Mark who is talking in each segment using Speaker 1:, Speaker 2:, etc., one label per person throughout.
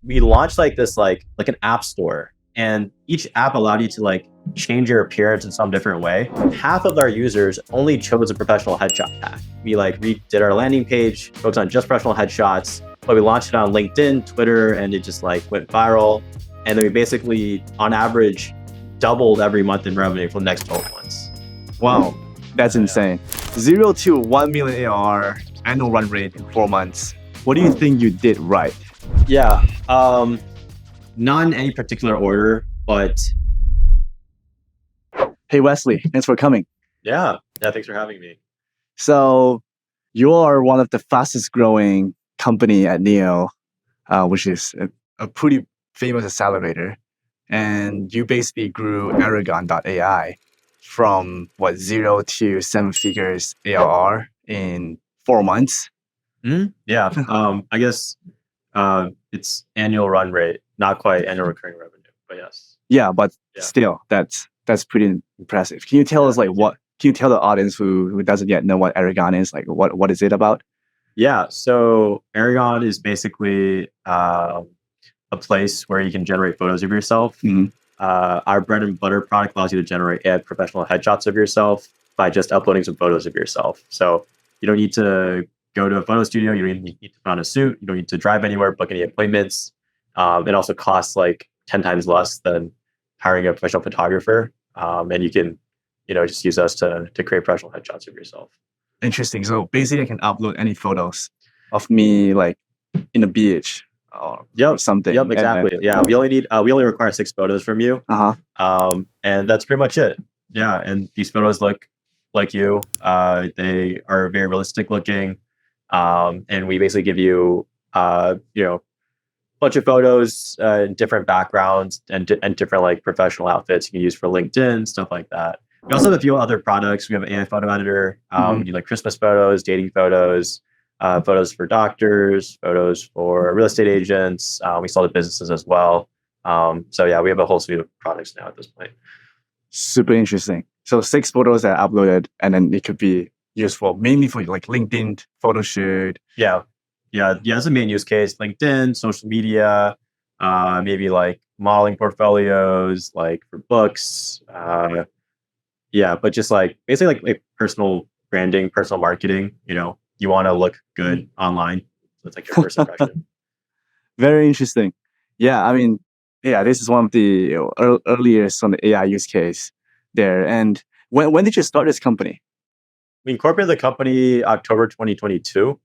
Speaker 1: we launched like this like an app store, and each app allowed you to like change your appearance in some different way. Half of our users only chose a professional headshot pack. We like redid our landing page, focused on just professional headshots, but we launched it on LinkedIn, Twitter, and it just like went viral. And then we basically, on average, doubled every month in revenue for the next 12 months.
Speaker 2: Wow, that's insane. 0 to 1 million ARR annual run rate in 4 months. What do you think you did right?
Speaker 1: Yeah, not in any particular order, but
Speaker 2: Hey, Wesley, thanks for coming.
Speaker 1: yeah, thanks for having me.
Speaker 2: So you are one of the fastest growing company at Neo, which is a pretty famous accelerator. And you basically grew Aragon AI from 0 to 7 figures ARR in 4 months.
Speaker 1: Yeah, I guess it's annual run rate, not quite annual recurring revenue, but yes.
Speaker 2: Yeah, but still, that's pretty impressive. Can you tell us like what? Can you tell the audience who doesn't yet know what Aragon is? Like, what is it about?
Speaker 1: Yeah, so Aragon is basically a place where you can generate photos of yourself. Our bread and butter product allows you to generate professional headshots of yourself by just uploading some photos of yourself. So you don't need to go to a photo studio. You don't need to put on a suit. You don't need to drive anywhere, book any appointments. It also costs like 10 times less than hiring a professional photographer. And you can, just use us to create professional headshots of yourself.
Speaker 2: Interesting. So basically, I can upload any photos of me, like in a beach or something.
Speaker 1: Yep, exactly. We only require 6 photos from you. And that's pretty much it. Yeah, and these photos look like you. They are very realistic looking. And we basically give you, a bunch of photos in different backgrounds and different like professional outfits you can use for LinkedIn, stuff like that. We also have a few other products. We have an AI photo editor. We do like Christmas photos, dating photos, photos for doctors, photos for real estate agents. We sell to businesses as well. So yeah, we have a whole suite of products now at this point.
Speaker 2: Super interesting. So 6 photos are uploaded, and then it could be useful mainly for like LinkedIn photo shoot.
Speaker 1: Yeah, that's a main use case. LinkedIn, social media, maybe like modeling portfolios, like for books. But just like basically like personal branding, personal marketing. You want to look good online. So it's like your first impression.
Speaker 2: Very interesting. Yeah, I mean, this is one of the earliest on the AI use case there. And when did you start this company?
Speaker 1: We incorporated the company October 2022.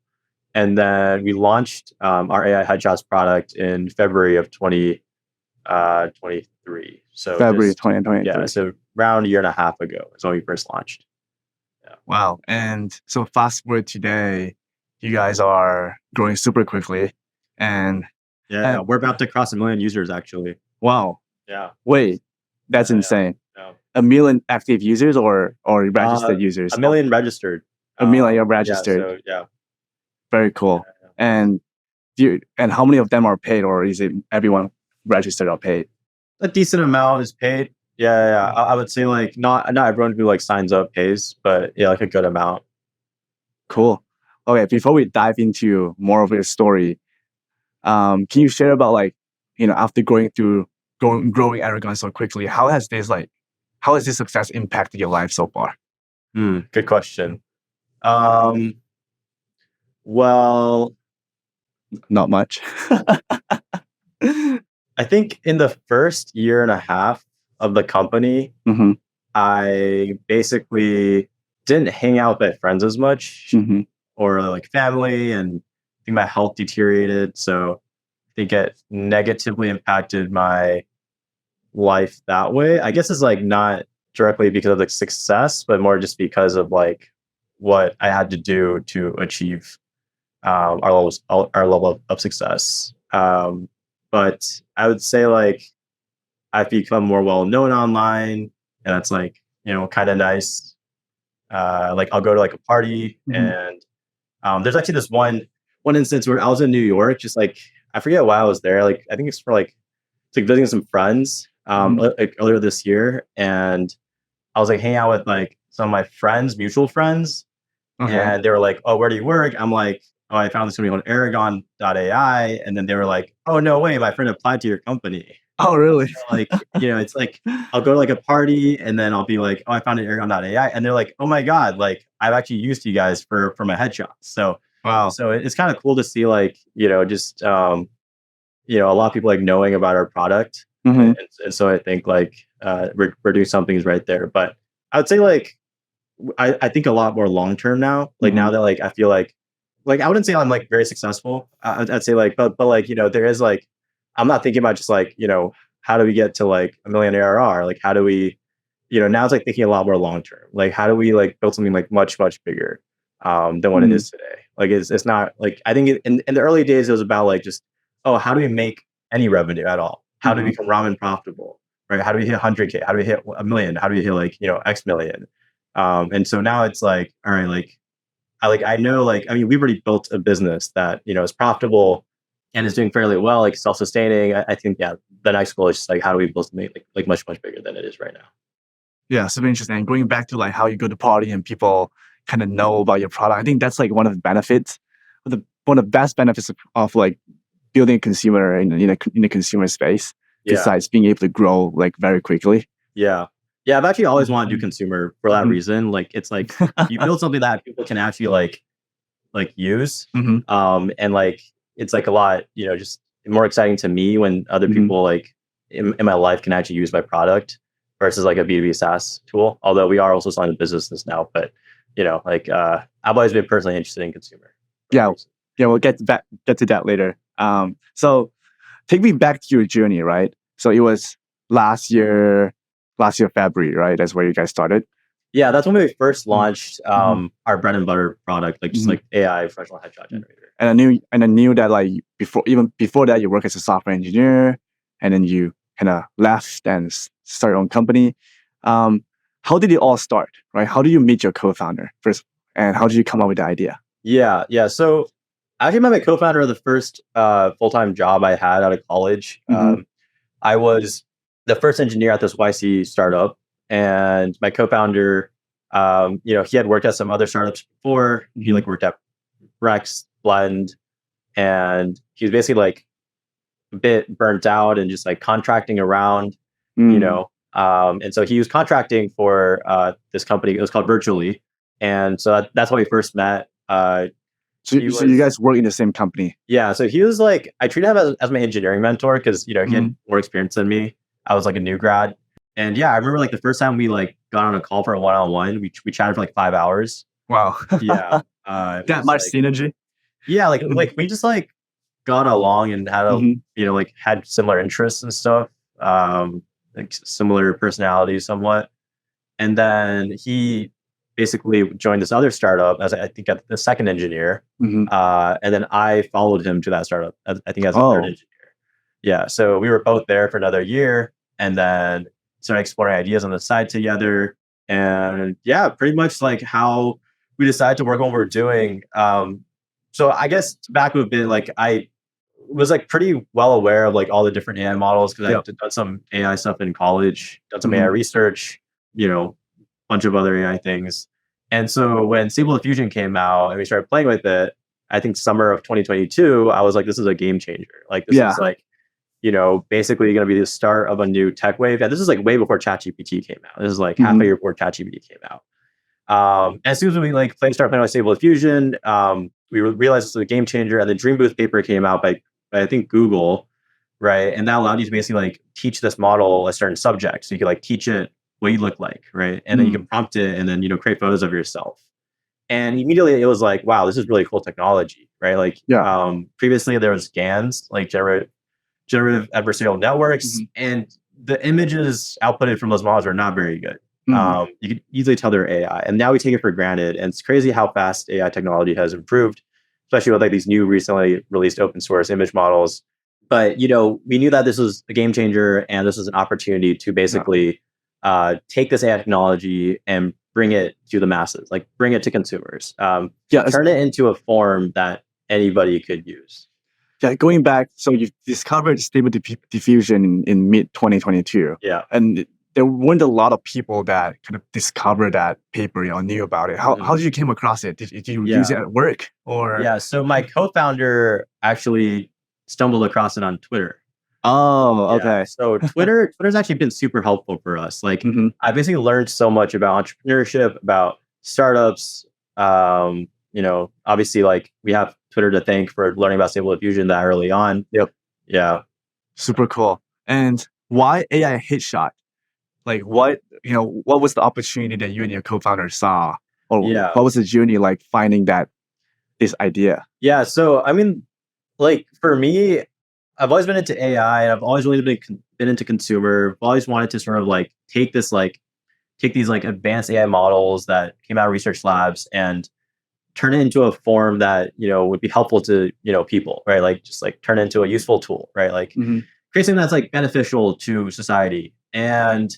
Speaker 1: And then we launched our AI Headshots product in February of 2023. So
Speaker 2: February 2023.
Speaker 1: Yeah, so around a year and a half ago is when we first launched. Yeah.
Speaker 2: Wow. And so fast forward today, you guys are growing super quickly. And
Speaker 1: we're about to cross 1 million users actually.
Speaker 2: Wow.
Speaker 1: Yeah.
Speaker 2: Wait, that's insane.
Speaker 1: Yeah.
Speaker 2: 1 million active users or registered users?
Speaker 1: 1 million registered.
Speaker 2: 1 million registered.
Speaker 1: Yeah.
Speaker 2: Very cool. And how many of them are paid, or is it everyone registered or paid?
Speaker 1: A decent amount is paid. Yeah. I would say like not everyone who like signs up pays, but like a good amount.
Speaker 2: Cool. Okay, before we dive into more of your story, can you share about like, after growing Aragon so quickly, how has this success impacted your life so far?
Speaker 1: Good question. Well,
Speaker 2: not much.
Speaker 1: I think in the first year and a half of the company, I basically didn't hang out with my friends as much or like family, and I think my health deteriorated. So I think it negatively impacted my life that way. I guess it's like not directly because of the success, but more just because of like what I had to do to achieve our level of success. But I would say like I've become more well known online, and that's like kind of nice. Like I'll go to like a party, and there's actually this one instance where I was in New York, just like I forget why I was there. Like I think it's for like visiting some friends like earlier this year, and I was like hanging out with like some of my friends, mutual friends, and they were like, "Oh, where do you work?" I'm like, oh, I found this company called Aragon AI. And then they were like, oh, no way, my friend applied to your company.
Speaker 2: Oh, really?
Speaker 1: So, like, it's like, I'll go to like a party and then I'll be like, oh, I found an Aragon AI. And they're like, oh my God, like I've actually used you guys for my headshots. So,
Speaker 2: Wow.
Speaker 1: so it's kind of cool to see like, just, a lot of people like knowing about our product. And so I think like, we're doing some things right there, but I would say like, I think a lot more long-term now, like now that like, I feel like I wouldn't say I'm like very successful. I'd say like, but like, there is like, I'm not thinking about just like, how do we get to like 1 million ARR? Like, how do we, now it's like thinking a lot more long-term. Like, how do we like build something like much, much bigger than what it is today? Like, it's not like, I think in the early days, it was about like just, oh, how do we make any revenue at all? How do we become ramen profitable? Right? How do we hit 100K? How do we hit 1 million? How do we hit like, X million? And so now it's like, all right, like, I know, like, I mean, we've already built a business that, is profitable and is doing fairly well, like self-sustaining. I think, yeah, the next goal is just like, how do we build something like much, much bigger than it is right now?
Speaker 2: Yeah, super interesting. And going back to like how you go to party and people kind of know about your product, I think that's like one of the benefits, one of the best benefits of like building a consumer in a consumer space, besides being able to grow like very quickly.
Speaker 1: Yeah. Yeah, I've actually always wanted to do consumer for that reason. Like, it's like you build something that people can actually like use. And like, it's like a lot, just more exciting to me when other people like in my life can actually use my product versus like a B2B SaaS tool. Although we are also selling the business now, but like I've always been personally interested in consumer.
Speaker 2: Yeah, we'll get to that later. So take me back to your journey, right? So it was last year February, right? That's where you guys started.
Speaker 1: Yeah, that's when we first launched our bread and butter product, like just like AI professional headshot generator.
Speaker 2: And I knew that like before that you work as a software engineer, and then you kind of left and start your own company. How did it all start, right? How did you meet your co-founder first, and how did you come up with the idea?
Speaker 1: Yeah. So I actually met my co-founder of the first full-time job I had out of college. I was the first engineer at this YC startup, and my co-founder, he had worked at some other startups before. He like worked at Rex, Blend, and he was basically like a bit burnt out and just like contracting around, and so he was contracting for this company. It was called Virtually, and so that's how we first met.
Speaker 2: So you guys work in the same company?
Speaker 1: Yeah. So he was like, I treated him as my engineering mentor because, he had more experience than me. I was like a new grad. And yeah, I remember like the first time we like got on a call for a one-on-one, we chatted for like 5 hours.
Speaker 2: Wow.
Speaker 1: Yeah.
Speaker 2: That much synergy?
Speaker 1: Yeah. Like we just like got along and had like had similar interests and stuff. Like similar personalities somewhat. And then he basically joined this other startup as I think the second engineer. And then I followed him to that startup, I think as a third engineer. Yeah. So we were both there for another year and then started exploring ideas on the side together. And yeah, pretty much like how we decided to work on what we're doing. So I guess back a bit, like I was like pretty well aware of like all the different AI models because I had done some AI stuff in college, done some AI research, bunch of other AI things. And so when Stable Diffusion came out and we started playing with it, I think summer of 2022, I was like, this is a game changer. Like this is like, basically going to be the start of a new tech wave. Yeah, this is like way before ChatGPT came out. This is like half a year before ChatGPT came out. As soon as we like started playing with Stable Diffusion, we realized this was a game changer. And the Dream Booth paper came out by I think Google, right? And that allowed you to basically like teach this model a certain subject. So you could like teach it what you look like, right? And then you can prompt it and then, create photos of yourself. And immediately it was like, wow, this is really cool technology, right? Like previously there was GANs, like generative adversarial networks, and the images outputted from those models are not very good. You could easily tell they're AI, and now we take it for granted. And it's crazy how fast AI technology has improved, especially with like these new recently released open source image models. But we knew that this was a game changer, and this was an opportunity to basically take this AI technology and bring it to the masses, like bring it to consumers. Turn it into a form that anybody could use.
Speaker 2: Yeah, going back, so you discovered Stable Diffusion in mid 2022.
Speaker 1: Yeah,
Speaker 2: and there weren't a lot of people that kind of discovered that paper or knew about it. How did you came across it? Did you use it at work or?
Speaker 1: Yeah. So my co-founder actually stumbled across it on Twitter.
Speaker 2: Oh,
Speaker 1: Yeah.
Speaker 2: okay.
Speaker 1: So Twitter's actually been super helpful for us. Like
Speaker 2: Mhm.
Speaker 1: I basically learned so much about entrepreneurship, about startups. Obviously like we have Twitter to thank for learning about Stable Diffusion that early on.
Speaker 2: Yep.
Speaker 1: Yeah.
Speaker 2: Super cool. And why AI Headshot? Like what was the opportunity that you and your co-founder saw? Or
Speaker 1: Yeah.
Speaker 2: what was the journey like finding this idea?
Speaker 1: Yeah. So, I mean, like for me, I've always been into AI and I've always really been into consumer. I've always wanted to sort of like take these like advanced AI models that came out of research labs and turn it into a form that, would be helpful to, people, right? Like just like turn it into a useful tool, right? Like
Speaker 2: Mhm.
Speaker 1: create something that's like beneficial to society. And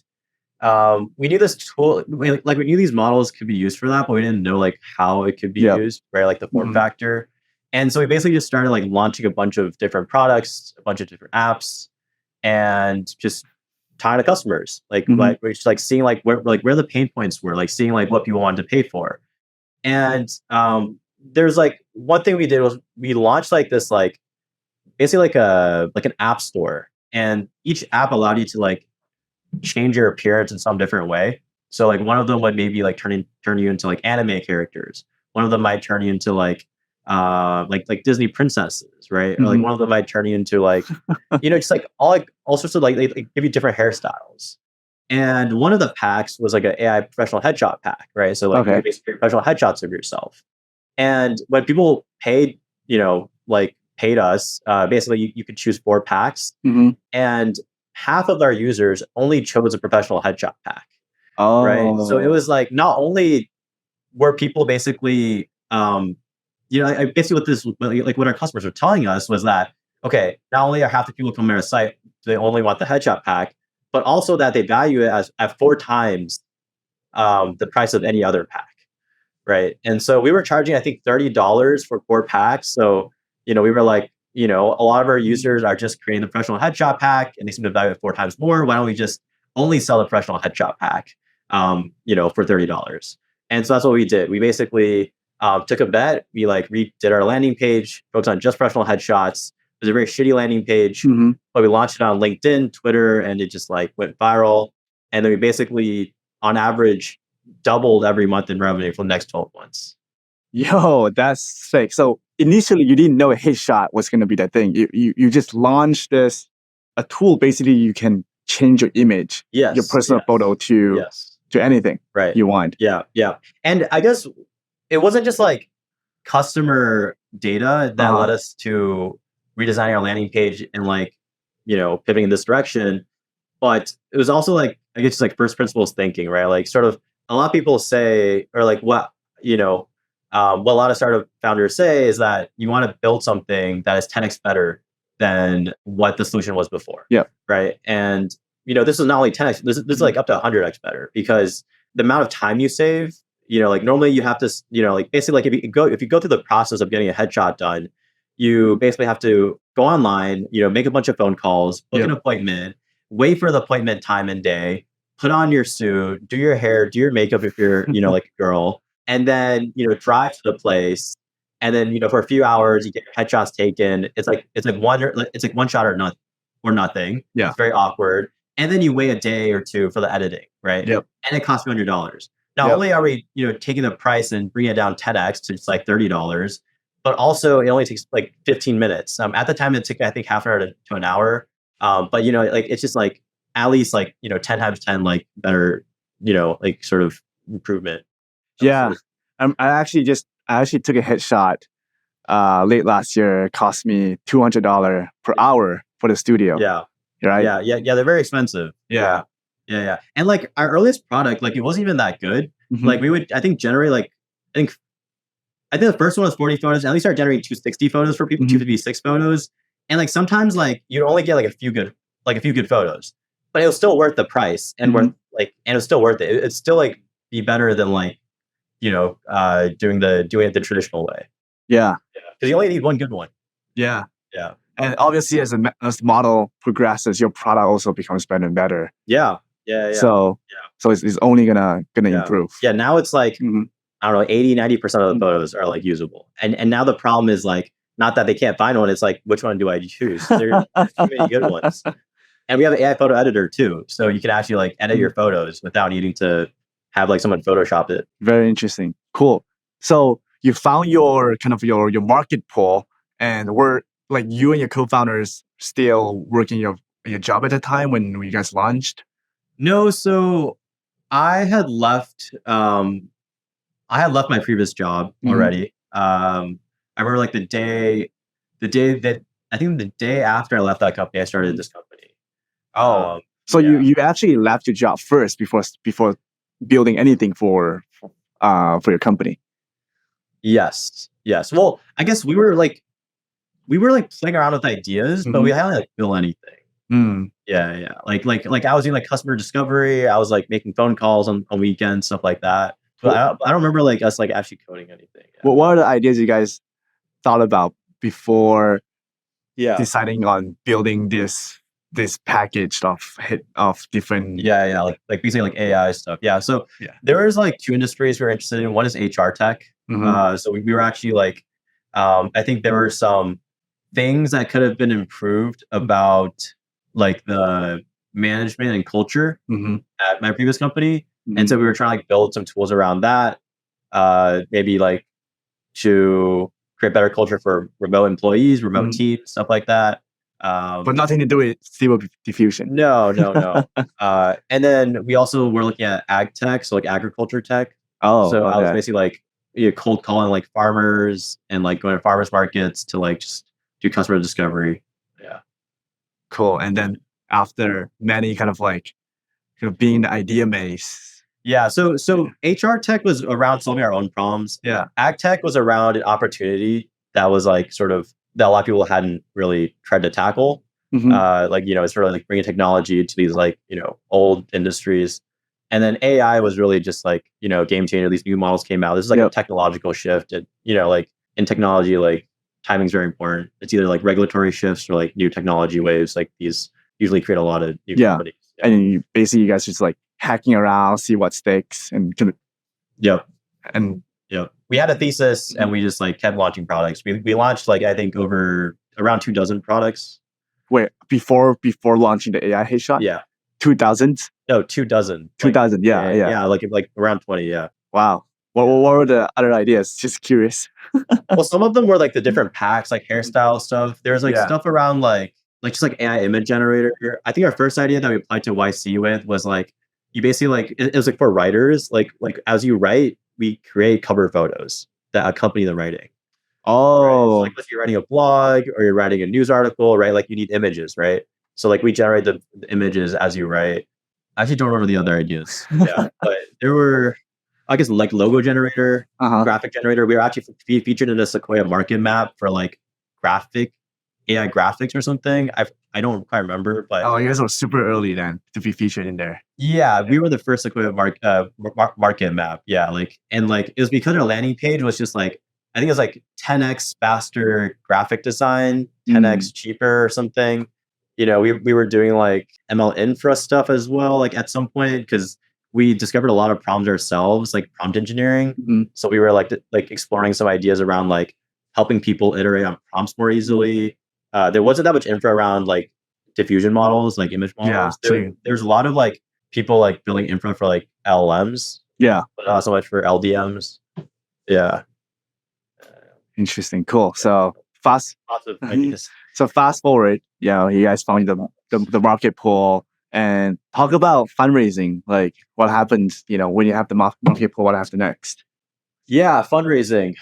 Speaker 1: we knew this tool, we knew these models could be used for that, but we didn't know like how it could be
Speaker 2: Yep.
Speaker 1: used, right? Like the form
Speaker 2: Mhm.
Speaker 1: factor. And so we basically just started like launching a bunch of different products, a bunch of different apps, and just talking to customers.
Speaker 2: Mhm.
Speaker 1: We're just like seeing where the pain points were, like seeing like what people wanted to pay for. And there's like one thing we did was we launched like this like basically like an app store, and each app allowed you to like change your appearance in some different way. So like one of them would maybe like turn you into like anime characters. One of them might turn you into like Disney princesses, right? Or like
Speaker 2: Mhm.
Speaker 1: one of them might turn you into just all sorts of they give you different hairstyles. And one of the packs was like an AI professional headshot pack, right? So like you
Speaker 2: Okay.
Speaker 1: basically create professional headshots of yourself. And when people paid us, basically you could choose 4 packs,
Speaker 2: Mhm.
Speaker 1: and half of our users only chose a professional headshot pack, right? So it
Speaker 2: Oh.
Speaker 1: was like not only were people basically, I basically what our customers were telling us was that okay, not only are half the people coming to our site they only want the headshot pack, but also that they value it as at 4 times the price of any other pack. Right. And so we were charging, I think, $30 for 4 packs. So, we were like, a lot of our users are just creating the professional headshot pack and they seem to value it 4 times more. Why don't we just only sell the professional headshot pack, for $30? And so that's what we did. We basically took a bet. We like redid our landing page, focused on just professional headshots. It was a very shitty landing page,
Speaker 2: Mhm.
Speaker 1: but we launched it on LinkedIn, Twitter, and it just like went viral. And then we basically, on average, doubled every month in revenue for the next 12 months.
Speaker 2: Yo, that's sick. So initially you didn't know a headshot was gonna be that thing. You just launched a tool basically you can change your image, your
Speaker 1: Yes.
Speaker 2: personal photo to
Speaker 1: Yes.
Speaker 2: anything
Speaker 1: Right.
Speaker 2: you want.
Speaker 1: Yeah. Yeah. And I guess it wasn't just like customer data that
Speaker 2: Uh-huh.
Speaker 1: led us to redesigning our landing page and pivoting in this direction. But it was also like, I guess, like first principles thinking, right? Like, sort of, a lot of people say, or like, what a lot of startup founders say is that you want to build something that is 10x better than what the solution was before.
Speaker 2: Yeah.
Speaker 1: Right. And, this is not only 10x, this is like up to 100x better, because the amount of time you save, like normally you have to, like basically like if you go through the process of getting a headshot done, you basically have to go online, make a bunch of phone calls, book an appointment, wait for the appointment time and day, put on your suit, do your hair, do your makeup if you're, like a girl, and then, drive to the place. And then, for a few hours, you get your headshots taken. It's like one shot or nothing.
Speaker 2: Yeah.
Speaker 1: It's very awkward. And then you wait a day or two for the editing, right?
Speaker 2: Yep.
Speaker 1: And it costs $200. Not
Speaker 2: Yep.
Speaker 1: only are we, taking the price and bringing it down 10x to just like $30, but also it only takes like 15 minutes. At the time, it took, I think, half an hour to an hour. But like it's just like at least like 10 times 10 like better, like sort of improvement.
Speaker 2: Yeah. I actually took a headshot late last year. It cost me $200 per hour for the studio.
Speaker 1: Yeah.
Speaker 2: Right?
Speaker 1: Yeah. They're very expensive.
Speaker 2: Yeah.
Speaker 1: Yeah. And like our earliest product, like it wasn't even that good.
Speaker 2: Mhm.
Speaker 1: Like we would, I think, generate I think the first one was 40 photos. And we started generating 260 photos for people, 256 photos. And like sometimes like you'd only get like a few good photos, but it was still worth the price and
Speaker 2: Mhm.
Speaker 1: and it was still worth it. It's still like be better than like, doing it the traditional way.
Speaker 2: Yeah.
Speaker 1: Because you only need one good one.
Speaker 2: Yeah.
Speaker 1: Yeah.
Speaker 2: And obviously, as the model progresses, your product also becomes better and better.
Speaker 1: Yeah. Yeah, yeah.
Speaker 2: So it's only gonna
Speaker 1: Yeah.
Speaker 2: improve.
Speaker 1: Yeah, now it's like,
Speaker 2: Mhm.
Speaker 1: I don't know, 80-90% of the photos are like usable. And now the problem is like, not that they can't find one, it's like, which one do I choose? There's too many good ones. And we have an AI photo editor too. So you can actually like edit your photos without needing to have like someone Photoshop it.
Speaker 2: Very interesting. Cool. So you found your kind of your market pool, and were like you and your co-founders still working your job at the time when you guys launched?
Speaker 1: No, so I had left my previous job already. I remember like the day that I think the day after I left that company, I started this company.
Speaker 2: So
Speaker 1: Yeah.
Speaker 2: you actually left your job first before building anything for your company.
Speaker 1: Yes. Well, I guess we were like playing around with ideas, but we hadn't like built anything. Yeah. Like I was doing like customer discovery. I was like making phone calls on weekends, stuff like that. But I don't remember like us like actually coding anything. Yeah.
Speaker 2: What are the ideas you guys thought about before
Speaker 1: Yeah.
Speaker 2: deciding on building this package of different?
Speaker 1: Yeah. Like basically like AI stuff. Yeah. So there was like two industries we were interested in. One is HR tech. So we were actually like, I think there were some things that could have been improved about like the management and culture at my previous company. And so we were trying to like build some tools around that, maybe like to create better culture for remote employees, remote teams, stuff like that.
Speaker 2: But nothing to do with stable diffusion.
Speaker 1: No. And then we also were looking at ag tech, so like agriculture tech. So I was basically like cold calling like farmers and like going to farmers markets to like just do customer discovery. Yeah.
Speaker 2: Cool. And then after many kind of being the idea maze.
Speaker 1: Yeah. So HR tech was around solving our own problems.
Speaker 2: Yeah.
Speaker 1: Ag tech was around an opportunity that was like sort of that a lot of people hadn't really tried to tackle. Like, it's sort of like bringing technology to these like, old industries. And then AI was really just like, game changer. These new models came out. This is like a technological shift. And, like in technology, like timing is very important. It's either like regulatory shifts or like new technology waves. Like these usually create a lot of new companies. Yeah.
Speaker 2: And you guys just like hacking around, see what sticks and
Speaker 1: we had a thesis and we just like kept launching products. We launched like, I think over around 24 products.
Speaker 2: Wait, before launching the AI headshot?
Speaker 1: Yeah.
Speaker 2: 2000?
Speaker 1: No, 24.
Speaker 2: 2000, yeah.
Speaker 1: Yeah, like around 20, yeah.
Speaker 2: Wow. What were the other ideas? Just curious.
Speaker 1: Well, some of them were like the different packs, like hairstyle stuff. There's like stuff around like just like AI image generator. I think our first idea that we applied to YC with was like, you basically like, it was like for writers, like as you write, we create cover photos that accompany the writing.
Speaker 2: Oh,
Speaker 1: right? So like if you're writing a blog or you're writing a news article, right? Like you need images, right? So like we generate the images as you write. I actually don't remember the other ideas. Yeah, but there were, I guess, like logo generator, graphic generator. We were actually featured in a Sequoia market map for like AI graphics or something. I don't quite remember, but
Speaker 2: you guys were super early then to be featured in there.
Speaker 1: Yeah, we were the first Sequoia market map. Yeah, like and like it was because our landing page was just like, I think it was like 10x faster graphic design, 10x cheaper or something. We were doing like ML infra stuff as well, like at some point, because we discovered a lot of problems ourselves, like prompt engineering. So we were like exploring some ideas around like helping people iterate on prompts more easily. There wasn't that much infra around like diffusion models, like image models. There's a lot of like people like building infra for like LLMs.
Speaker 2: Yeah.
Speaker 1: But not so much for LDMs. Yeah.
Speaker 2: Interesting. Cool. So fast forward, you guys found the market pool and talk about fundraising. Like what happens, when you have the market pool, what happens next?
Speaker 1: Yeah, fundraising.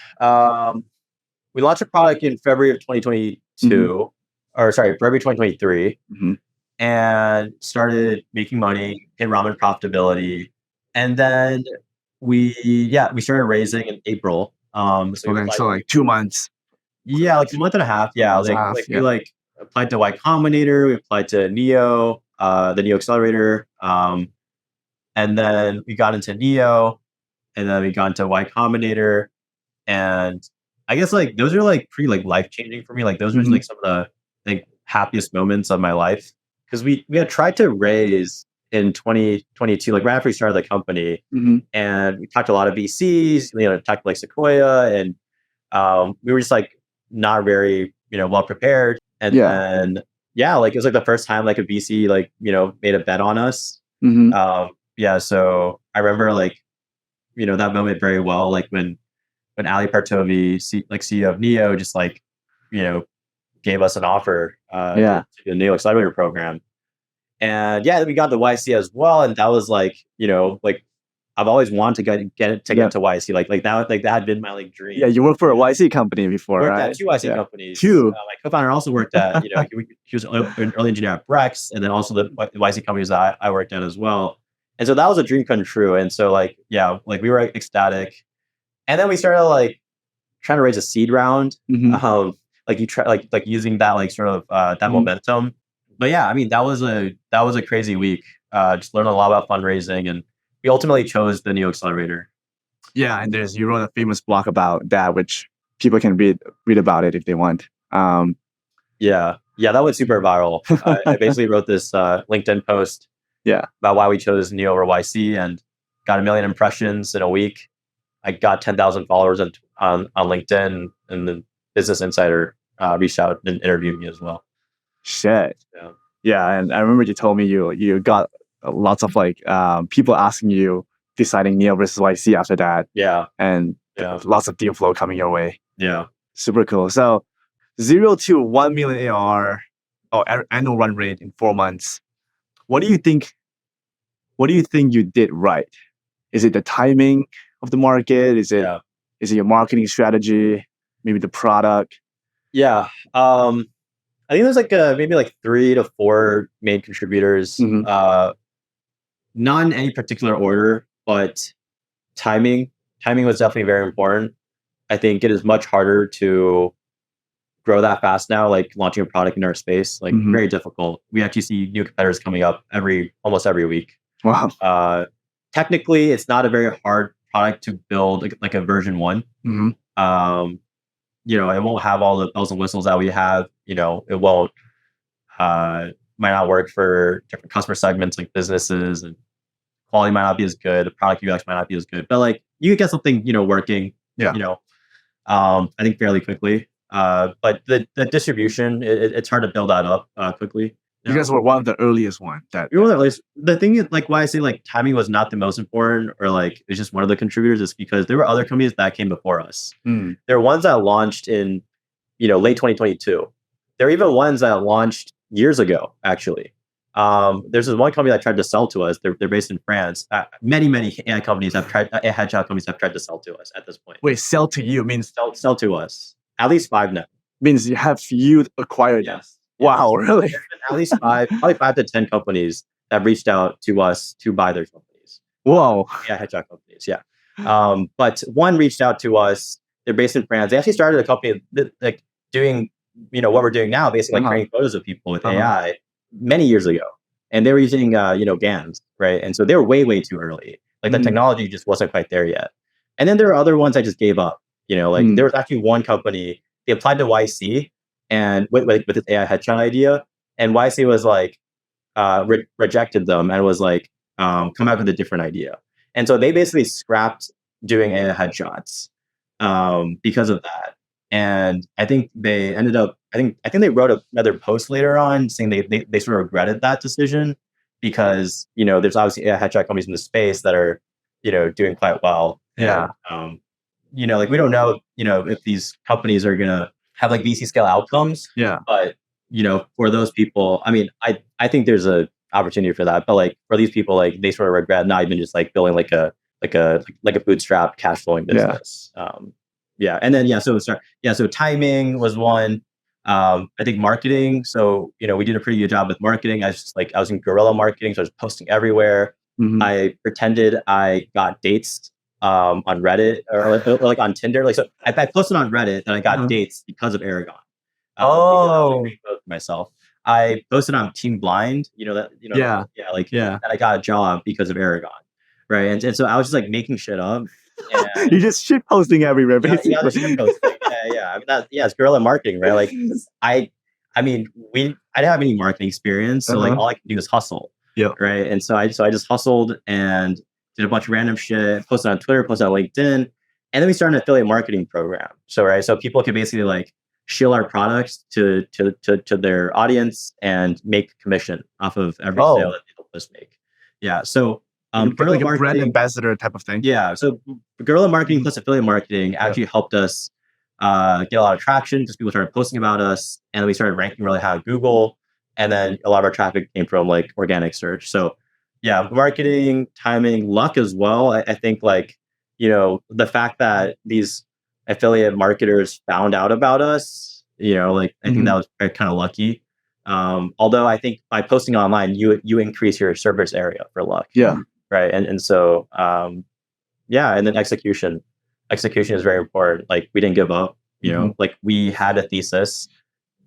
Speaker 1: We launched a product in February of 2022, or sorry, February 2023, and started making money, hit ramen profitability, and then we started raising in April.
Speaker 2: So like 2 months.
Speaker 1: Yeah, like a month and a half. Yeah, we like applied to Y Combinator, we applied to Neo, the Neo Accelerator, and then we got into Neo, and then we got into Y Combinator, and I guess like those are like pretty like life changing for me. Like those were like some of the like happiest moments of my life because we had tried to raise in 2022, like right after we started the company, and we talked to a lot of VCs, talked to like Sequoia, and we were just like not very, well prepared. And then, like it was like the first time like a VC like, made a bet on us. So I remember like, that moment very well, like when Ali Partovi, CEO of Neo, just like, gave us an offer to the Neo Accelerator program. And we got the YC as well. And that was like, like I've always wanted to get to YC. Like that had been my like dream.
Speaker 2: Yeah, you worked for a YC company before,
Speaker 1: worked
Speaker 2: right?
Speaker 1: at 2 YC companies.
Speaker 2: Two.
Speaker 1: My co-founder also worked at, he was an early engineer at Brex, and then also the YC companies that I worked at as well. And so that was a dream come true. And so like, like we were ecstatic. And then we started like trying to raise a seed round. Like you try like using that like sort of that momentum. But I mean that was a crazy week. Just learned a lot about fundraising, and we ultimately chose the Neo Accelerator.
Speaker 2: Yeah, and you wrote a famous blog about that, which people can read about it if they want.
Speaker 1: That went super viral. I basically wrote this LinkedIn post about why we chose Neo over YC, and got 1 million impressions in a week. I got 10,000 followers on LinkedIn, and the Business Insider reached out and interviewed me as well.
Speaker 2: Shit. Yeah, and I remember you told me you got lots of like people asking you, deciding Neo versus YC after that. And lots of deal flow coming your way. Super cool. So 0 to 1 million ARR annual run rate in 4 months. What do you think you did right? Is it the timing of the market? Is it your marketing strategy? Maybe the product?
Speaker 1: I think there's like maybe like 3 to 4 main contributors. Not in any particular order, but timing. Timing was definitely very important. I think it is much harder to grow that fast now, like launching a product in our space, like very difficult. We actually see new competitors coming up almost every week.
Speaker 2: Wow.
Speaker 1: Technically, it's not a very hard product to build like a version 1. It won't have all the bells and whistles that we have. It won't might not work for different customer segments like businesses, and quality might not be as good. The product UX might not be as good, but like you can get something working. I think fairly quickly. But the distribution, it's hard to build that up quickly.
Speaker 2: You guys were one of the earliest ones.
Speaker 1: The thing is, like, why I say like timing was not the most important, or like it's just one of the contributors, is because there were other companies that came before us. There were ones that launched in, late 2022. There were even ones that launched years ago, actually. There's this one company that tried to sell to us. They're based in France. Many AI companies have tried. AI headshot companies have tried to sell to us at this point.
Speaker 2: Wait, sell to you means
Speaker 1: sell to us. At least 5 now.
Speaker 2: Means you acquired.
Speaker 1: Yes.
Speaker 2: Wow, really?
Speaker 1: There's been at least probably 5 to 10 companies that have reached out to us to buy their companies.
Speaker 2: Whoa.
Speaker 1: Headshot companies. But one reached out to us. They're based in France. They actually started a company that, like doing, what we're doing now, basically like creating photos of people with AI many years ago. And they were using, GANs, right? And so they were way, way too early. Like the technology just wasn't quite there yet. And then there were other ones that just gave up. There was actually one company, they applied to YC and with this AI headshot idea, and YC was like rejected them and was like come out with a different idea. And so they basically scrapped doing AI headshots because of that. And I think they ended up, I think they wrote another post later on saying they sort of regretted that decision, because there's obviously AI headshot companies in the space that are doing quite well. And, like we don't know if these companies are gonna have like VC scale outcomes. But for those people, I mean, I think there's a opportunity for that. But like for these people, like they sort of regret not even just like building like a bootstrap cash flowing business. And then so timing was one. I think marketing. So we did a pretty good job with marketing. I was in guerrilla marketing, so I was posting everywhere. I pretended I got dates on Reddit or like on Tinder. Like, so I posted on Reddit that I got dates because of Aragon. Myself. I posted on Team Blind, that I got a job because of Aragon, right? And so I was just like making shit up.
Speaker 2: You're just shit posting everywhere, basically.
Speaker 1: I mean, it's guerrilla marketing, right? Like I didn't have any marketing experience, so like all I could do is hustle.
Speaker 2: Yep.
Speaker 1: Right. And so I just hustled and did a bunch of random shit, posted on Twitter, posted on LinkedIn. And then we started an affiliate marketing program. So people could basically like shill our products to their audience and make commission off of every sale that they help us make. Yeah. So
Speaker 2: like a brand ambassador type of thing.
Speaker 1: Yeah. So guerrilla marketing plus affiliate marketing actually helped us get a lot of traction because people started posting about us, and we started ranking really high on Google. And then a lot of our traffic came from like organic search. So yeah, marketing, timing, luck as well. I think like, the fact that these affiliate marketers found out about us, like I think that was kind of lucky. Although I think by posting online, you increase your service area for luck.
Speaker 2: Yeah.
Speaker 1: Right. And so, yeah. And then execution is very important. Like we didn't give up, like we had a thesis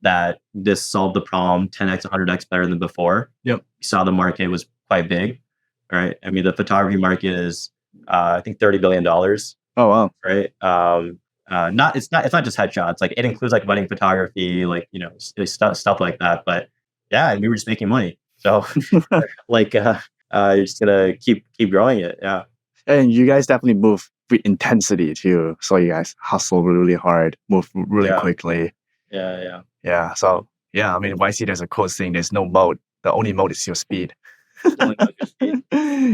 Speaker 1: that this solved the problem 10x, 100x better than before.
Speaker 2: Yep.
Speaker 1: We saw the market was quite big. Right. I mean, the photography market is, I think $30 billion.
Speaker 2: Oh, wow.
Speaker 1: Right. It's not just headshots. Like it includes like wedding photography, like, stuff like that. But yeah, we were just making money. So like, you're just gonna keep growing it. Yeah.
Speaker 2: And you guys definitely move with intensity too. So you guys hustle really hard, move really quickly.
Speaker 1: Yeah.
Speaker 2: So yeah, I mean, YC, there's a quote saying there's no mode. The only mode is your speed.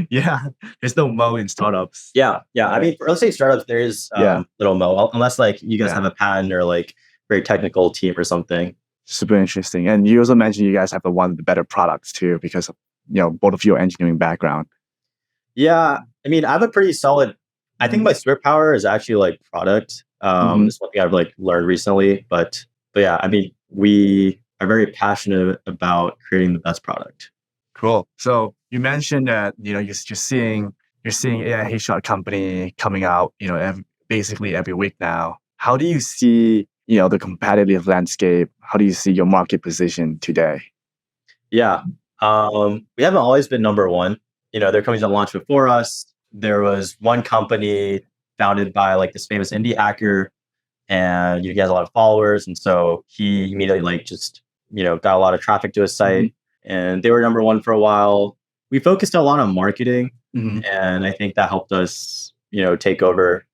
Speaker 2: Yeah, there's no mo in startups.
Speaker 1: Yeah. I mean, for, let's say startups, there is little mo, unless like you guys have a patent or like very technical team or something.
Speaker 2: Super interesting. And you also mentioned you guys have one of the better products too, because of both of your engineering background.
Speaker 1: Yeah, I mean, I have a pretty solid. I think my superpower is actually like product. It's one thing I've like learned recently, but yeah, I mean, we are very passionate about creating the best product.
Speaker 2: Cool. So you mentioned that you're seeing AI headshot company coming out basically every week now. How do you see the competitive landscape? How do you see your market position today?
Speaker 1: Yeah, we haven't always been number one. There are companies that launched before us. There was one company founded by like this famous indie hacker, and he has a lot of followers, and so he immediately like just got a lot of traffic to his site. And they were number one for a while. We focused a lot on marketing, and I think that helped us, take over.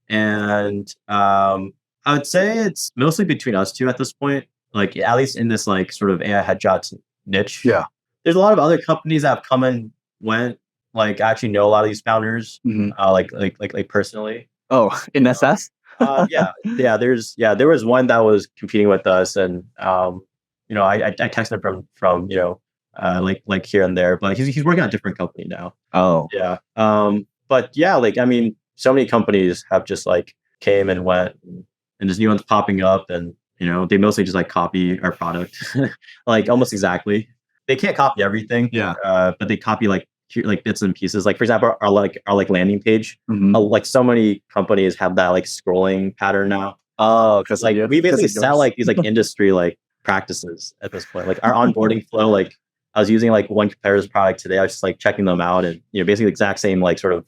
Speaker 1: And I would say it's mostly between us two at this point. Like at least in this like sort of AI headshots niche.
Speaker 2: Yeah,
Speaker 1: there's a lot of other companies that have come and went. Like I actually know a lot of these founders, like personally.
Speaker 2: Oh, in SS?
Speaker 1: Yeah. There was one that was competing with us, and I texted him from like here and there, but he's working at a different company now.
Speaker 2: Oh,
Speaker 1: yeah. But yeah, like I mean, so many companies have just like came and went, and there's new ones popping up, and they mostly just like copy our product, like almost exactly. They can't copy everything, but they copy like bits and pieces. Like for example, our landing page, like so many companies have that like scrolling pattern now.
Speaker 2: Oh, because
Speaker 1: like we basically sell like these like industry like practices at this point. Like our onboarding flow, like I was using like one competitor's product today. I was just like checking them out, and basically the exact same like sort of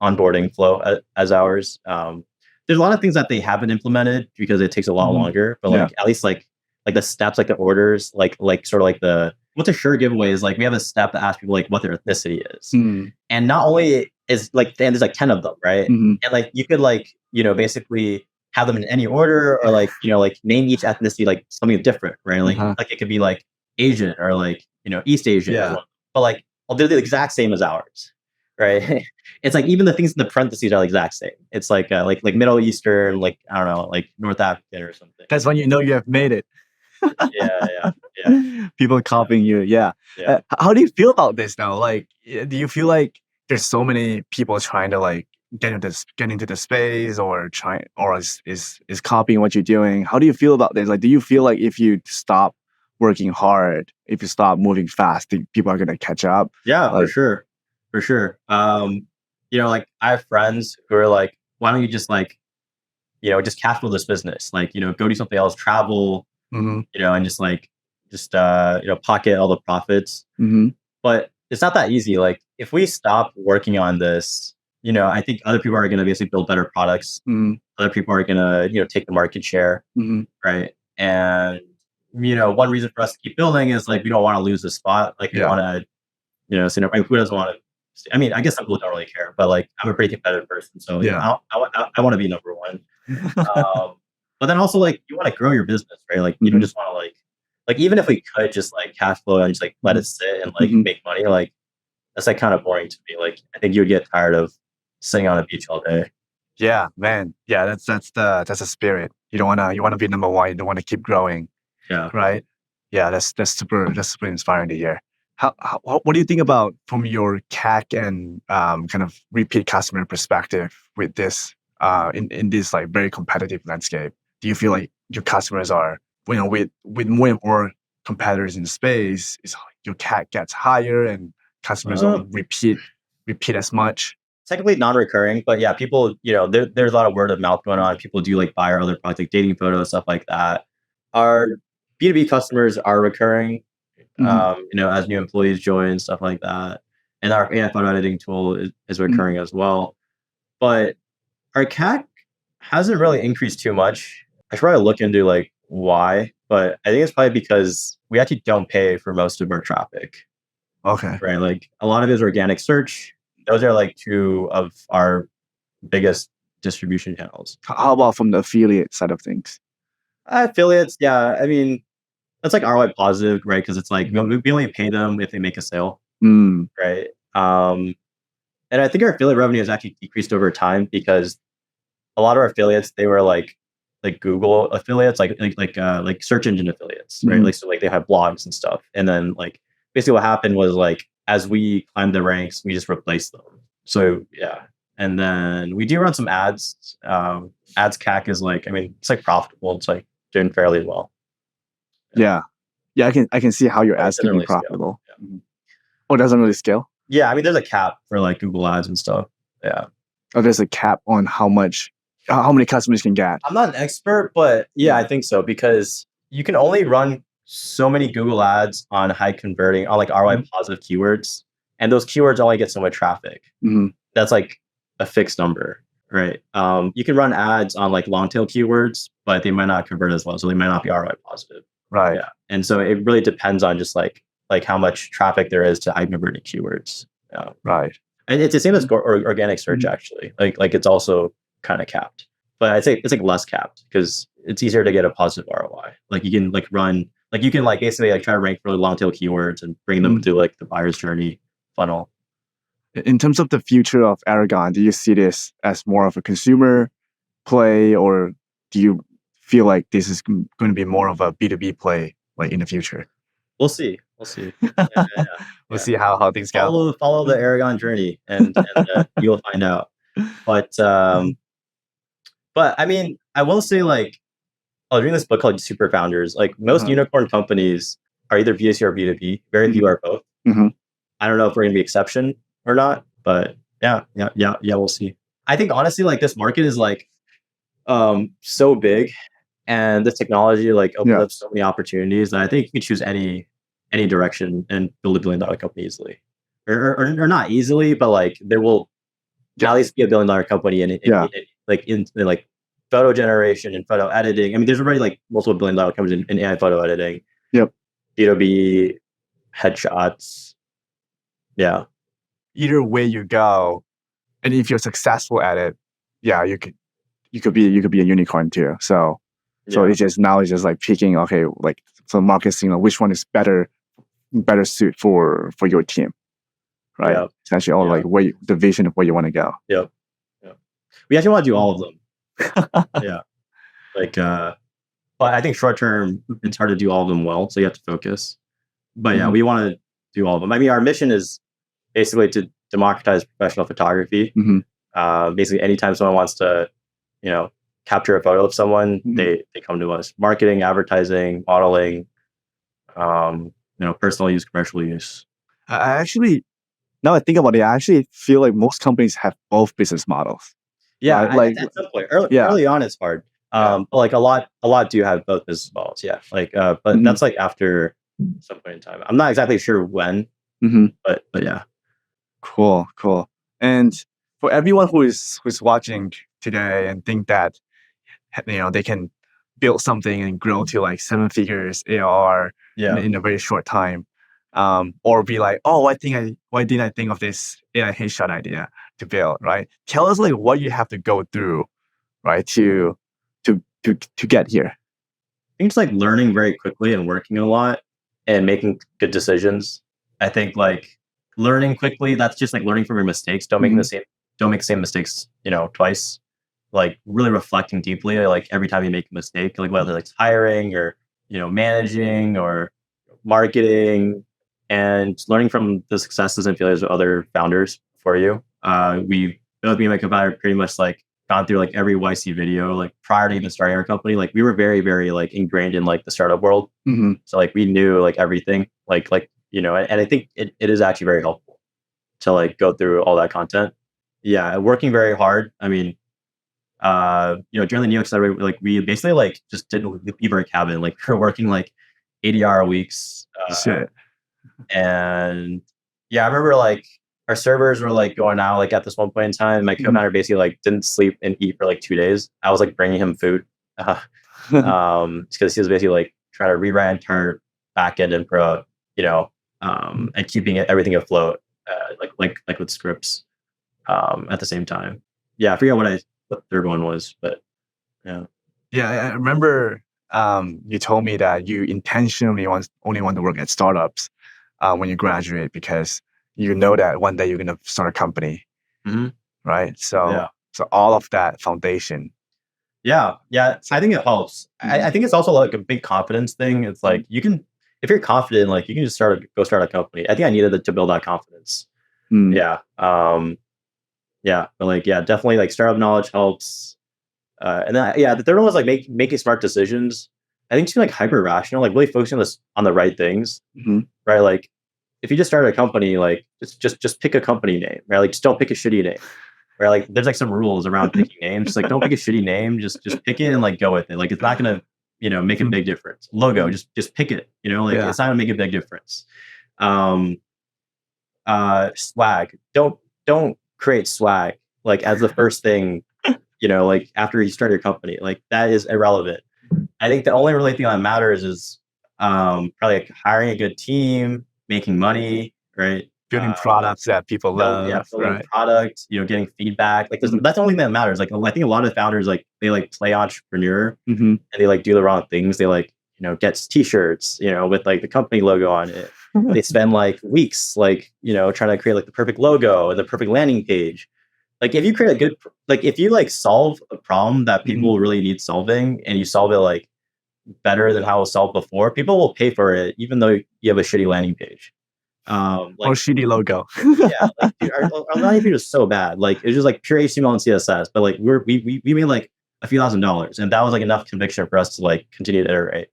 Speaker 1: onboarding flow as ours. There's a lot of things that they haven't implemented because it takes a lot longer, but like at least like the steps, like the orders, like sort of like the what's a sure giveaway is like we have a step that asks people like what their ethnicity is, and not only is like and there's like 10 of them, right? And like you could like basically have them in any order, or like like name each ethnicity like something different, right? Like it could be like Asian or like East Asian, but like they're the exact same as ours, right? It's like even the things in the parentheses are the exact same. It's like Middle Eastern, like I don't know, like North African or something.
Speaker 2: That's when you have made it.
Speaker 1: Yeah.
Speaker 2: People copying you. Yeah. How do you feel about this now? Like, do you feel like there's so many people trying to like get into the space, or is copying what you're doing? How do you feel about this? Like, do you feel like if you stop working hard, if you stop moving fast, people are gonna catch up?
Speaker 1: Yeah, like, for sure. Like I have friends who are like, why don't you just like, just cash flow this business? Like, go do something else, travel, and just pocket all the profits. But it's not that easy. Like if we stop working on this, I think other people are going to basically build better products. Other people are going to, take the market share. Right. And, one reason for us to keep building is like, we don't want to lose the spot. Like we want to, So I mean, who doesn't want to? I mean, I guess some people don't really care, but like I'm a pretty competitive person, so I want to be number one. But then also like you want to grow your business, right? Like you don't just want to like even if we could just like cash flow and just like let it sit and like make money, like that's like kind of boring to me. Like I think you would get tired of sitting on a beach all day.
Speaker 2: Yeah, man. Yeah, that's the spirit. You wanna be number one. You don't want to keep growing.
Speaker 1: Yeah.
Speaker 2: Right. Yeah, that's super inspiring to hear. What do you think about from your CAC and kind of repeat customer perspective with this in this like very competitive landscape? Do you feel like your customers are with more and more competitors in the space, is your CAC gets higher and customers don't repeat as much?
Speaker 1: Technically non-recurring, but yeah, people, there's a lot of word of mouth going on. People do like buy our other products, like dating photos, stuff like that. Our B2B customers are recurring, as new employees join, stuff like that. And our AI photo editing tool is recurring as well. But our CAC hasn't really increased too much. I should probably look into like why, but I think it's probably because we actually don't pay for most of our traffic.
Speaker 2: Okay.
Speaker 1: Right. Like a lot of it is organic search. Those are like two of our biggest distribution channels.
Speaker 2: How about from the affiliate side of things?
Speaker 1: Affiliates, yeah. I mean, that's like ROI positive, right? Because it's like we only pay them if they make a sale, right? And I think our affiliate revenue has actually decreased over time because a lot of our affiliates, they were like Google affiliates, like search engine affiliates, right? Like so like they have blogs and stuff. And then like basically what happened was like as we climbed the ranks, we just replaced them. So yeah. And then we do run some ads. Ads CAC is like, I mean, it's like profitable. It's like doing fairly well.
Speaker 2: Yeah. I can see how your ads can be profitable.
Speaker 1: Yeah.
Speaker 2: Oh, it doesn't really scale?
Speaker 1: Yeah, I mean, there's a cap for like Google ads and stuff. Yeah.
Speaker 2: Oh, there's a cap on how many customers can get.
Speaker 1: I'm not an expert, but yeah, I think so because you can only run so many Google ads on high converting, on like ROI positive keywords, and those keywords only get so much traffic. That's like a fixed number, right? You can run ads on like long tail keywords, but they might not convert as well, so they might not be ROI positive.
Speaker 2: Right.
Speaker 1: Yeah, and so it really depends on just like how much traffic there is to high converting keywords. Yeah.
Speaker 2: Right.
Speaker 1: And it's the same as organic search actually. Like it's also kind of capped, but I'd say it's like less capped because it's easier to get a positive ROI. Like you can like run, like you can like basically like try to rank for long tail keywords and bring them to like the buyer's journey funnel.
Speaker 2: In terms of the future of Aragon, do you see this as more of a consumer play, or do you feel like this is going to be more of a B2B play like in the future?
Speaker 1: We'll see. We'll
Speaker 2: see how things go.
Speaker 1: Follow the Aragon journey, and you'll find out. But I mean, I will say like I was reading this book called Super Founders. Like most unicorn companies are either B2C or B2B. Very few are both. I don't know if we're going to be exception or not, but yeah, we'll see. I think honestly, like this market is like so big, and this technology like opens up so many opportunities that I think you can choose any direction and build $1 billion company easily, or not easily, but like there will at least be $1 billion company in photo generation and photo editing. I mean, there's already like multiple $1 billion companies in AI photo editing.
Speaker 2: Yep.
Speaker 1: B2B headshots. Yeah.
Speaker 2: Either way you go, and if you're successful at it, yeah, you could be a unicorn too. So it's just like picking, okay, like so market signal, which one is better suit for your team, right?
Speaker 1: Yep.
Speaker 2: It's actually all like the vision of where you want to go.
Speaker 1: Yep. We actually want to do all of them. Yeah. Like, but I think short term, it's hard to do all of them well. So you have to focus. But yeah, we want to do all of them. I mean, our mission is basically to democratize professional photography. Basically, anytime someone wants to, capture a photo of someone, they come to us. Marketing, advertising, modeling, personal use, commercial use.
Speaker 2: I actually, now I think about it, I actually feel like most companies have both business models.
Speaker 1: Yeah, like at some point, early on, it's hard. But like a lot do have both business models. Yeah, like but that's like after some point in time. I'm not exactly sure when, but yeah.
Speaker 2: Cool. And for everyone who's watching today and think that they can build something and grow to like 7 figures ARR in a very short time, or be like, oh, why didn't I think of this AI headshot idea to build, right? Tell us like what you have to go through, right, to get here.
Speaker 1: I think it's like learning very quickly and working a lot and making good decisions. I think like learning quickly, that's just like learning from your mistakes. Don't make the same mistakes, twice. Like really reflecting deeply, like every time you make a mistake, like whether it's hiring or, managing or marketing, and learning from the successes and failures of other founders for you. We both, me and my co-founder, pretty much like gone through like every YC video, like prior to even starting our company. Like we were very, very like ingrained in like the startup world. So like we knew like everything, and I think it is actually very helpful to like go through all that content. Yeah, working very hard. I mean, during the Neo Accelerator, like we basically like just didn't leave our cabin. Like we were working like 80-hour weeks.
Speaker 2: Shit.
Speaker 1: And yeah, I remember like our servers were like going out like at this one point in time. My co-founder basically like didn't sleep and eat for like 2 days. I was like bringing him food, because he was basically like trying to rewrite entire backend and pro, and keeping everything afloat, like with scripts, at the same time. Yeah, I forget what the third one was, but yeah.
Speaker 2: Yeah, I remember you told me that you intentionally only want to work at startups when you graduate because you know that one day you're going to start a company, right? So all of that foundation.
Speaker 1: Yeah, I think it helps. I think it's also like a big confidence thing. It's like if you're confident, like you can just go start a company. I think I needed to build that confidence. Yeah, but like definitely like startup knowledge helps. And then the third one was like making smart decisions. I think just like hyper rational, like really focusing on the right things, right? Like if you just start a company, like just pick a company name, right? Like just don't pick a shitty name, right? Like there's like some rules around picking names. Just like don't pick a shitty name, just pick it and like go with it. Like it's not gonna make a big difference. Logo, just pick it. It's not gonna make a big difference. Swag, don't create swag like as the first thing. Like after you start your company, like that is irrelevant. I think the only really thing that matters is probably like hiring a good team, making money, right?
Speaker 2: Building products that people love.
Speaker 1: Building products, getting feedback. Like that's the only thing that matters. Like I think a lot of founders like they like play entrepreneur and they like do the wrong things. They like get t-shirts, with like the company logo on it. They spend like weeks like trying to create like the perfect logo and the perfect landing page. Like if you create a good, like if you like solve a problem that people really need solving and you solve it like better than how it was solved before, people will pay for it even though you have a shitty landing page.
Speaker 2: Or shitty logo.
Speaker 1: Like dude, our landing page was so bad. Like it was just like pure HTML and CSS, but like we made like a few $1,000s and that was like enough conviction for us to like continue to iterate.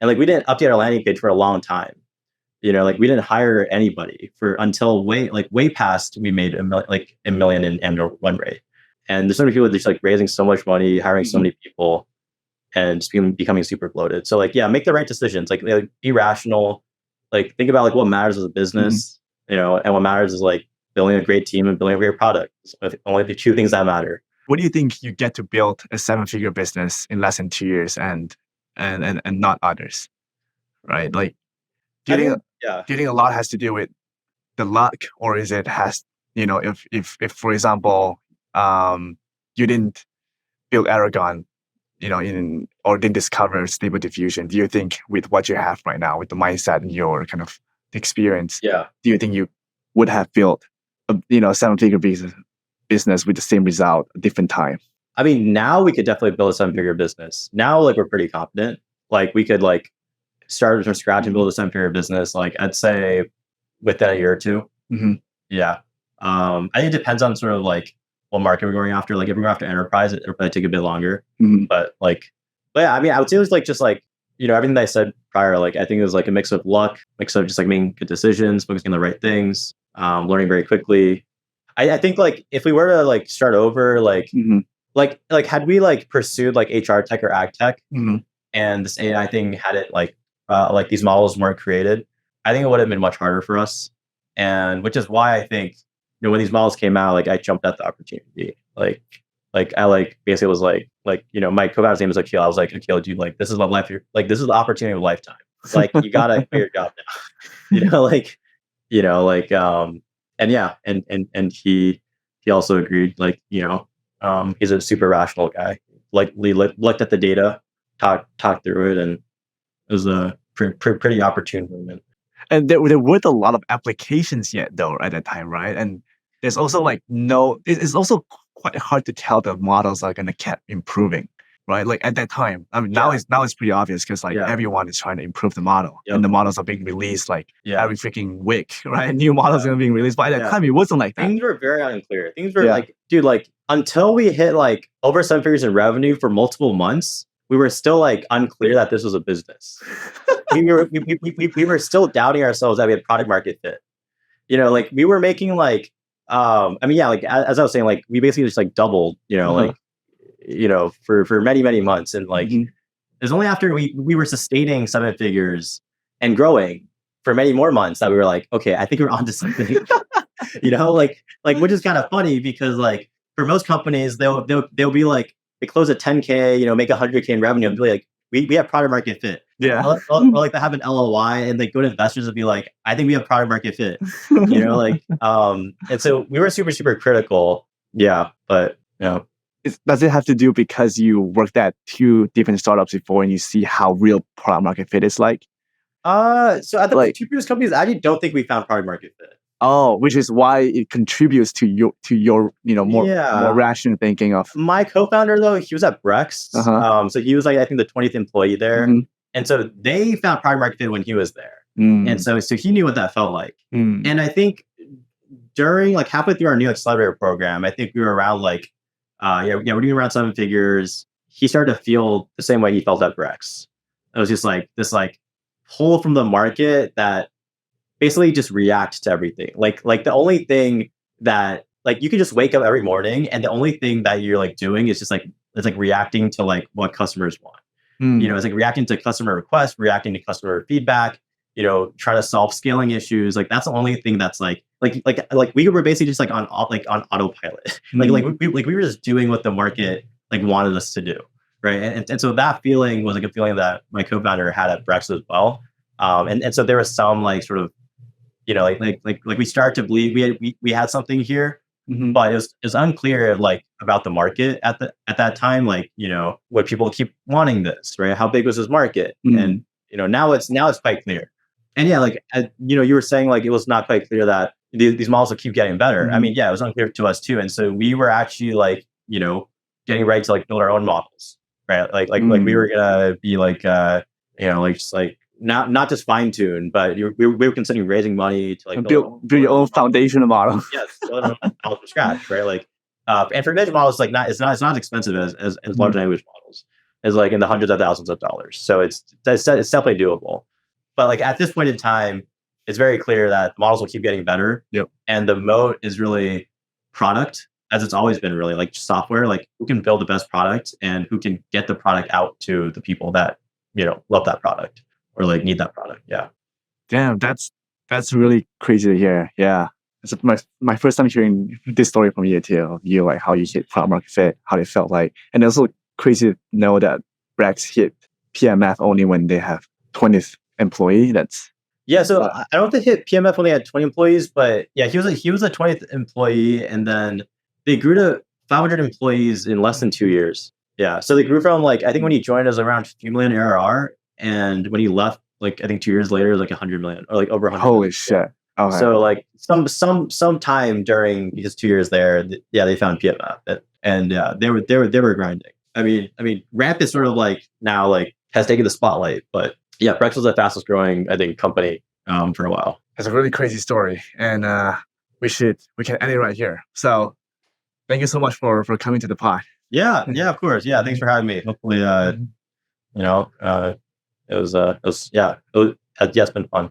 Speaker 1: And like we didn't update our landing page for a long time. Like we didn't hire anybody until way past we made a million in annual run rate. And there's so many people just like raising so much money, hiring so many people, and just becoming super bloated. So like, make the right decisions. Like be rational. Like think about like what matters as a business, and what matters is like building a great team and building a great product. So only the two things that matter.
Speaker 2: What do you think you get to build a 7-figure business in less than 2 years and not others, right? Like getting a lot has to do with the luck, or is it has if for example you didn't build Aragon or didn't discover Stable Diffusion, do you think with what you have right now, with the mindset and your kind of experience, do you think you would have built a 7-figure business with the same result a different time?
Speaker 1: I mean, now we could definitely build a 7-figure business. Now like we're pretty confident. Like we could like start from scratch and build a 7-figure business. Like I'd say within a year or two. Yeah. I think it depends on sort of like what market we're going after. Like if we're going after enterprise, it'll probably take a bit longer. But yeah, I mean, I would say it was like just like, everything that I said prior, like I think it was like a mix of luck, mix of just like making good decisions, focusing on the right things, learning very quickly. I think like if we were to like start over, like had we like pursued like HR tech or ag tech and this AI thing had it like these models weren't created, I think it would have been much harder for us. And which is why I think, when these models came out, like I jumped at the opportunity. Like I like basically was like, my co-founder's name is Akil. I was like, Akil, dude, like this is the opportunity of a lifetime. Like you gotta quit your job now. like, and yeah, and he also agreed, like, he's a super rational guy. Like, we looked at the data, talked through it, and it was a pretty opportune moment.
Speaker 2: And there weren't a lot of applications yet, though, at that time, right? And there's also like it's also quite hard to tell the models are gonna keep improving, right? Like at that time, I mean, now it's pretty obvious because like everyone is trying to improve the model, and the models are being released like every freaking week, right? New models are being released. But at that time, it wasn't like that.
Speaker 1: Things were very unclear. Things were like, dude, like until we hit like over 7 figures in revenue for multiple months, we were still like unclear that this was a business. we were still doubting ourselves that we had product market fit. Like we were making like, I mean, yeah, like as I was saying, like we basically just like doubled, like, for many, many months. And like, it was only after we were sustaining 7 figures and growing for many more months that we were like, okay, I think we're onto something. like which is kind of funny because like for most companies, they'll be like, they close at 10K, make 100K in revenue, and be like, we have product market fit. Or like they have an LOI and they go to investors and be like, I think we have product market fit. And so we were super, super critical. Yeah, but
Speaker 2: does it have to do because you worked at 2 different startups before and you see how real product market fit is like?
Speaker 1: So at the 2 previous companies, I actually don't think we found product market fit.
Speaker 2: Oh, which is why it contributes to your more rational thinking of.
Speaker 1: My co-founder though, he was at Brex. So he was like, I think the 20th employee there. And so they found product market fit when he was there. And so he knew what that felt like. And I think during like halfway through our new accelerator program, I think we were around like, we're doing around 7 figures. He started to feel the same way he felt at Brex. It was just like this like pull from the market that basically just react to everything. Like the only thing that like you can just wake up every morning and the only thing that you're like doing is just like, it's like reacting to like what customers want. It's like reacting to customer requests, reacting to customer feedback, try to solve scaling issues. Like that's the only thing that's like we were basically just like on autopilot. We were just doing what the market like wanted us to do. Right. And so that feeling was like a feeling that my co-founder had at Brex as well. And so there was some like sort of, like we started to believe we had something here, but it was unclear like about the market at that time. Like, would people keep wanting this, right? How big was this market? And, now it's quite clear. And yeah, like, you were saying like, it was not quite clear that these models will keep getting better. I mean, yeah, it was unclear to us too. And so we were actually like, getting ready to like build our own models, right? Like we were gonna be like, like just like, not just fine tune, but we were considering raising money to like
Speaker 2: build your own foundational model.
Speaker 1: Yes, build our own model from scratch, right? Like, and for image models, like it's not as expensive as large language models. It's like in the hundreds of thousands of dollars. So it's definitely doable. But like at this point in time, it's very clear that models will keep getting better.
Speaker 2: Yep.
Speaker 1: And the moat is really product, as it's always been, really like software. Like who can build the best product and who can get the product out to the people that love that product or like need that product. Yeah.
Speaker 2: Damn, that's really crazy to hear. Yeah. It's my first time hearing this story from you too. You like how you hit product market fit, how it felt like, and also crazy to know that Brex hit PMF only when they have 20th employee. That's
Speaker 1: so I don't think hit PMF when they had 20 employees, but yeah, he was a 20th employee, and then they grew to 500 employees in less than 2 years. Yeah, so they grew from like, I think when he joined us around 50 million ARR, and when he left, like I think 2 years later, it was like 100 million or like over 100.
Speaker 2: Holy
Speaker 1: million.
Speaker 2: shit! Okay.
Speaker 1: So like some time during his 2 years there, they found PMF, and they were grinding. I mean, Ramp is sort of like now like has taken the spotlight, but yeah, Brex was the fastest growing, I think, company for a while.
Speaker 2: It's a really crazy story, and we can end it right here. So thank you so much for coming to the pod.
Speaker 1: Yeah, of course. Yeah, thanks for having me. Hopefully, it was it's been fun.